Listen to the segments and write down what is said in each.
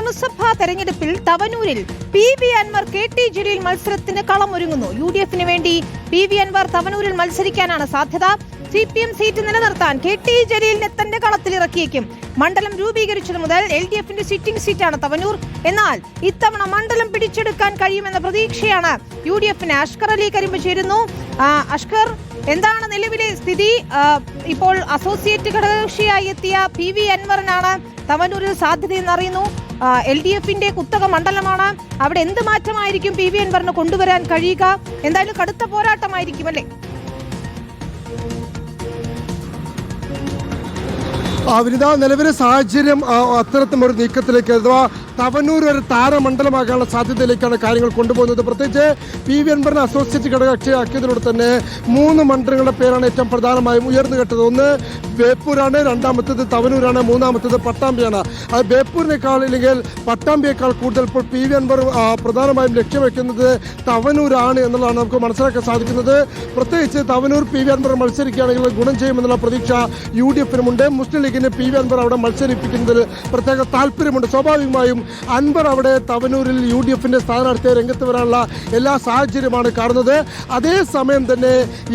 നിയമസഭാ തെരഞ്ഞെടുപ്പിൽ തവനൂരിൽ PV Anwar KT Jaleel മത്സരത്തിന് കളമൊരുങ്ങുന്നു. UDF-ന് വേണ്ടി PV അൻവർ തവനൂരിൽ മത്സരിക്കാനാണ് സാധ്യത. CPM സീറ്റ് നിലനിർത്താൻ KT ജലീലിനെ തന്റെ കളത്തിലിറക്കിയേക്കും. മണ്ഡലം രൂപീകരിച്ചത് മുതൽ LDF-ന്റെ സിറ്റിംഗ് സീറ്റാണ് തവനൂർ. എന്നാൽ ഇത്തവണ മണ്ഡലം പിടിച്ചെടുക്കാൻ കഴിയുമെന്ന പ്രതീക്ഷയാണ് UDF-ന്. അഷ്കർ അലി കരിമ്പ് ചേരുന്നു. അഷ്കർ, എന്താണ് നിലവിലെ സ്ഥിതി? ഇപ്പോൾ അസോസിയേറ്റ് ഘടകകക്ഷിയായി എത്തിയ PV അൻവറിനാണ് തവനൂരിൽ സാധ്യതയെന്ന് അറിയുന്നു. LDF-ന്റെ കുത്തക മണ്ഡലമാണ്. അവിടെ എന്ത് മാറ്റമായിരിക്കും PV അൻവറിന് കൊണ്ടുവരാൻ കഴിയുക? എന്തായാലും കടുത്ത പോരാട്ടമായിരിക്കും അല്ലേ? വിനിത, നിലവിലെ സാഹചര്യം അത്തരത്തിലും ഒരു നീക്കത്തിലേക്ക്, അഥവാ തവനൂർ ഒരു താരമണ്ഡലമാകാനുള്ള സാധ്യതയിലേക്കാണ് കാര്യങ്ങൾ കൊണ്ടുപോകുന്നത്. പ്രത്യേകിച്ച് PV അൻവറിനെ അസോസിയേറ്റ് ഘടകകക്ഷിയാക്കിയതിലൂടെ തന്നെ 3 മണ്ഡലങ്ങളുടെ പേരാണ് ഏറ്റവും പ്രധാനമായും ഉയർന്നു കേട്ടത്. ഒന്ന് ബേപ്പൂരാണ്, രണ്ടാമത്തേത് തവനൂരാണ്, മൂന്നാമത്തേത് പട്ടാമ്പിയാണ്. അത് ബേപ്പൂരിനേക്കാൾ അല്ലെങ്കിൽ പട്ടാമ്പിയേക്കാൾ കൂടുതൽ ഇപ്പോൾ PV അൻവർ പ്രധാനമായും ലക്ഷ്യം വയ്ക്കുന്നത് തവനൂരാണ് എന്നുള്ളതാണ് നമുക്ക് മനസ്സിലാക്കാൻ സാധിക്കുന്നത്. പ്രത്യേകിച്ച് തവനൂർ PV അൻവർ മത്സരിക്കുകയാണെങ്കിൽ ഗുണം ചെയ്യുമെന്നുള്ള പ്രതീക്ഷ UDF-നുമുണ്ട്. മുസ്ലിം ലീഗിന് PV അൻവർ അവിടെ മത്സരിപ്പിക്കുന്നതിൽ പ്രത്യേക താല്പര്യമുണ്ട്. സ്വാഭാവികമായും അൻവർ അവിടെ തവനൂരിൽ UDF-ന്റെ സ്ഥാനാർത്ഥിയെ രംഗത്ത് വരാനുള്ള എല്ലാ സാഹചര്യമാണ് കാണുന്നത്. അതേസമയം തന്നെ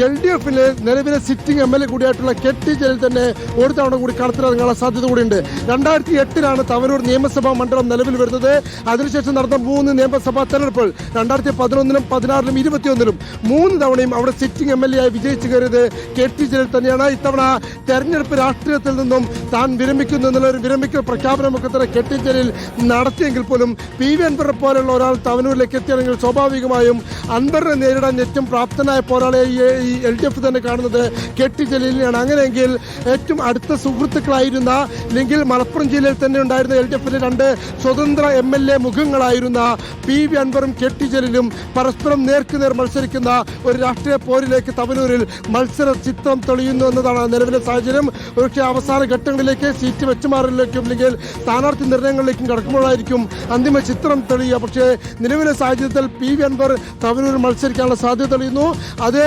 LDF-ലെ നിലവിലെ സിറ്റിംഗ് MLA കൂടിയായിട്ടുള്ള KT ജലീൽ തന്നെ ഒരു തവണ കൂടി കളത്തിലിറങ്ങാനുള്ള സാധ്യത കൂടിയുണ്ട്. 2008-ലാണ് തവനൂർ നിയമസഭാ മണ്ഡലം നിലവിൽ വരുന്നത്. അതിനുശേഷം നടന്ന 3 നിയമസഭാ തെരഞ്ഞെടുപ്പുകൾ 2011-ലും 2016-ലും 2021-ലും 3 തവണയും അവിടെ സിറ്റിംഗ് MLA ആയി വിജയിച്ചു കയറിയത് KT ജലീൽ തന്നെയാണ്. ഇത്തവണ തെരഞ്ഞെടുപ്പ് രാഷ്ട്രീയത്തിൽ നിന്നും താൻ വിരമിക്കുന്നു എന്നുള്ള ഒരു വിരമിക്കൽ പ്രഖ്യാപനമൊക്കെ തന്നെ KT ജലീൽ നടത്തിയെങ്കിൽ പോലും PV അൻവറെ പോലുള്ള ഒരാൾ തവനൂരിലേക്ക് എത്തിയാണെങ്കിൽ സ്വാഭാവികമായും അൻവറിനെ നേരിടാൻ ഏറ്റവും പ്രാപ്തനായ പോരാളെ ഈ LDF തന്നെ കാണുന്നത് KT ജലീലിനെയാണ്. അങ്ങനെയെങ്കിൽ ഏറ്റവും അടുത്ത സുഹൃത്തുക്കളായിരുന്ന, അല്ലെങ്കിൽ മലപ്പുറം ജില്ലയിൽ തന്നെ ഉണ്ടായിരുന്ന LDF-ന്റെ 2 സ്വതന്ത്ര MLA മുഖങ്ങളായിരുന്ന PV അൻവറും KT ജലീലും പരസ്പരം നേർക്കുനേർ മത്സരിക്കുന്ന ഒരു രാഷ്ട്രീയ പോരിലേക്ക് തവനൂരിൽ മത്സര ചിത്രം തെളിയുന്നു എന്നതാണ് നിലവിലെ സാഹചര്യം. ഒരുപക്ഷെ അവസാന ഘട്ടങ്ങളിലേക്ക് സീറ്റ് വെച്ചുമാറലിലേക്കും അല്ലെങ്കിൽ സ്ഥാനാർത്ഥി നിർണയങ്ങളിലേക്കും കടക്കുമ്പോഴായിരിക്കും അന്തിമ ചിത്രം തെളിയുക. പക്ഷേ നിലവിലെ സാഹചര്യത്തിൽ PV അൻവർ തവനൂരിൽ മത്സരിക്കാനുള്ള സാധ്യത തെളിയുന്നു. അത്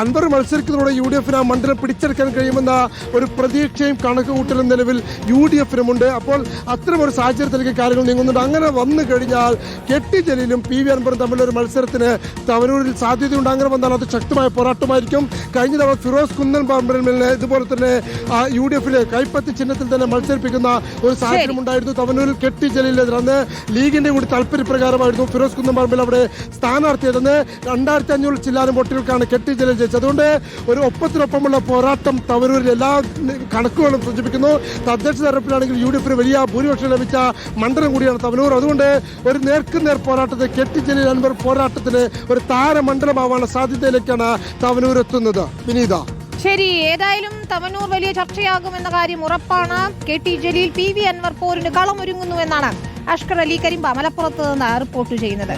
അൻവർ മത്സരിക്കുന്നതോടെ UDF-ന് ആ മണ്ഡലം പിടിച്ചെടുക്കാൻ കഴിയുമെന്ന ഒരു പ്രതീക്ഷയും കണക്കുകൂട്ടലും നിലവിൽ UDF-നുമുണ്ട്. അപ്പോൾ അത്തരമൊരു സാഹചര്യത്തിലേക്ക് കാര്യങ്ങൾ നീങ്ങുന്നുണ്ട്. അങ്ങനെ വന്നു കഴിഞ്ഞാൽ KT ജലീലും PV അൻവറും തമ്മിലൊരു മത്സരത്തിന് തവനൂരിൽ സാധ്യതയുണ്ട്. അങ്ങനെ വന്നാൽ അത് ശക്തമായ പോരാട്ടമായിരിക്കും. കഴിഞ്ഞ തവണ ഫിറോസ് കുന്നൻ പറമ്പിലിനെ ഇതുപോലെ തന്നെ UDF-ലെ കൈപ്പത്തി ചിഹ്നത്തിൽ തന്നെ മത്സരിപ്പിക്കുന്ന ഒരു സാഹചര്യം ഉണ്ടായിരുന്നു തവനൂരിൽ KT ജലീലിനെതിരെ. അന്ന് ലീഗിന്റെ കൂടി താല്പര്യപ്രകാരമായിരുന്നു ഫിറോസ് കുന്നൻ പറമ്പിൽ അവിടെ സ്ഥാനാർത്ഥിയായിരുന്നു. 2500 ചില്ലാനും വോട്ടുകൾക്കാണ് KT ജലീൽ ജയിച്ചത്. അതുകൊണ്ട് ഒരു ഒപ്പത്തിനൊപ്പമുള്ള പോരാട്ടം തവനൂരിൽ എല്ലാ കണക്കുകളും സൂചിപ്പിക്കുന്നു. തദ്ദേശ തെരഞ്ഞെടുപ്പിലാണെങ്കിൽ UDF-ന് വലിയ ഭൂരിപക്ഷം ലഭിച്ച മണ്ഡലം കൂടിയാണ് തവനൂർ. അതുകൊണ്ട് ഒരു നേർക്കുനേർ പോരാട്ടത്തിൽ KT ജലീൽ അൻവർ പോരാട്ടത്തിന് ഒരു താരമണ്ഡലമാവാനുള്ള സാധ്യതയിലേക്കാണ് തവനൂർ എത്തുന്നത്. വിനീത, ശരി, ഏതായാലും തവനൂർ വലിയ ചർച്ചയാകുമെന്ന കാര്യം ഉറപ്പാണ്. KT ജലീൽ PV അൻവർ പോരിന് കളമൊരുങ്ങുന്നു എന്നാണ് അഷ്കർ അലി കരിമ്പ മലപ്പുറത്ത് നിന്ന് റിപ്പോർട്ട് ചെയ്യുന്നത്.